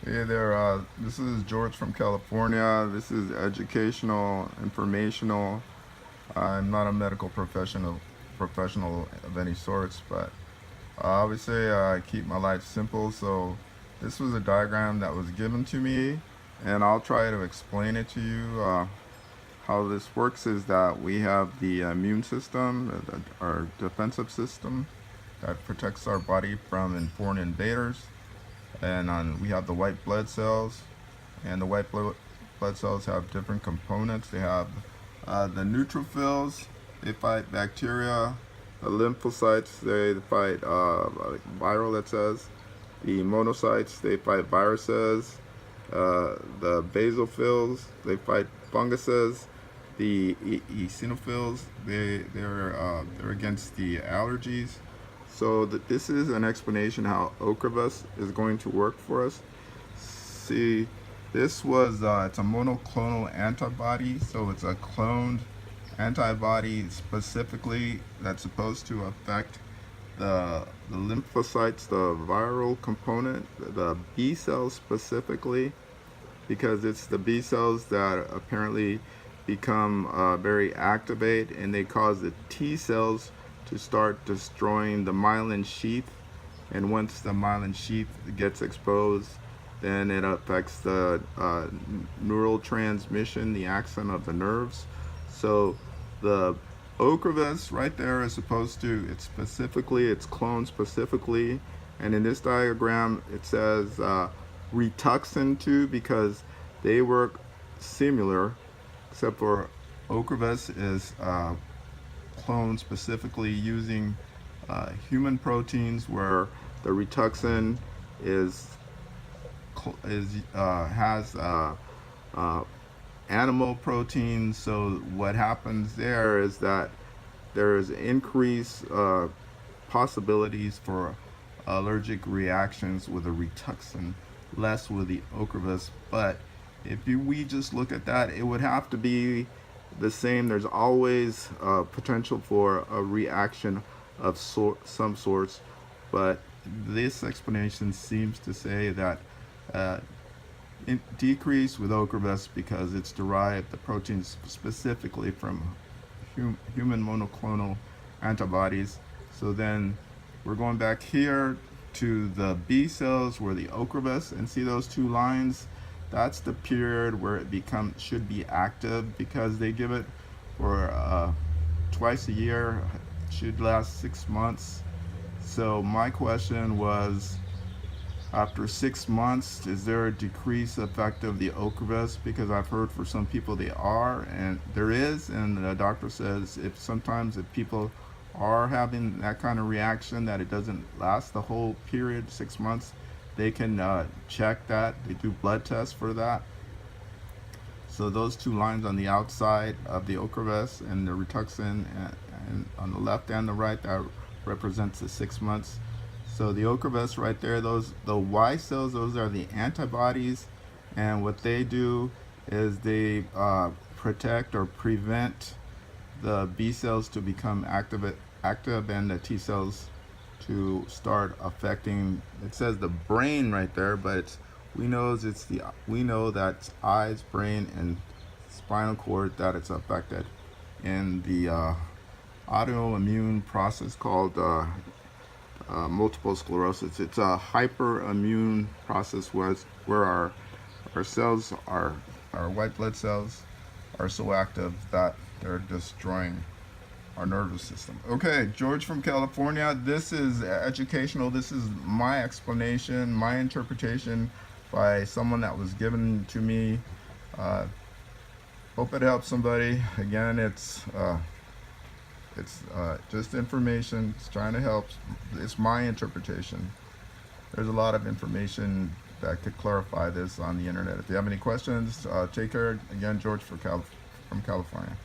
Hey there, this is George from California. This is educational, informational. I'm not a medical professional of any sorts, but obviously I keep my life simple. So this was a diagram that was given to me, and I'll try to explain it to you. How this works is that we have the immune system, our defensive system that protects our body from foreign invaders, and we have the white blood cells, and the blood cells have different components. They have the neutrophils, they fight bacteria. The lymphocytes, they fight like viral, it says. The monocytes, they fight viruses. The basophils, they fight funguses. The eosinophils, they're against the allergies. So this is an explanation how Ocrevus is going to work for us. See, this was it's a monoclonal antibody, so it's a cloned antibody specifically that's supposed to affect the lymphocytes, the viral component, the B cells specifically, because it's the B cells that apparently become very activate, and they cause the T cells to start destroying the myelin sheath. And once the myelin sheath gets exposed, then it affects the neural transmission, the axon of the nerves. So the Ocrevus right there is supposed to, it's cloned specifically, and in this diagram it says Rituxan 2 because they work similar, except for Ocrevus is cloned specifically using human proteins, where the Rituxan has animal proteins. So what happens there is that there is increased possibilities for allergic reactions with the Rituxan, less with the Ocrevus. But if we just look at that, it would have to be the same. There's always potential for a reaction of some sorts, but this explanation seems to say that decrease with Ocrevus because it's derived, the proteins specifically from human monoclonal antibodies. So then we're going back here to the B cells where the Ocrevus, and see those two lines, that's the period where it should be active, because they give it for twice a year. It should last 6 months. So my question was, after 6 months, is there a decreased effect of the Ocrevus? Because I've heard for some people they are, and there is, and the doctor says if people are having that kind of reaction, that it doesn't last the whole period, 6 months, they can check that. They do blood tests for that. So those two lines on the outside of the Ocrevus and the Rituxan, and on the left and the right, that represents the 6 months. So the Ocrevus right there, the Y cells, those are the antibodies, and what they do is they protect or prevent the B cells to become active, and the T cells to start affecting, it says the brain right there, but we know that it's eyes, brain, and spinal cord that it's affected in the autoimmune process called multiple sclerosis. It's a hyperimmune process where our cells, our white blood cells, are so active that they're destroying our nervous system. Okay, George from California. This is educational. This is my explanation, my interpretation by someone that was given to me. Hope it helps somebody. Again, it's just information. It's trying to help. It's my interpretation. There's a lot of information that could clarify this on the internet. If you have any questions, take care. Again, George from California.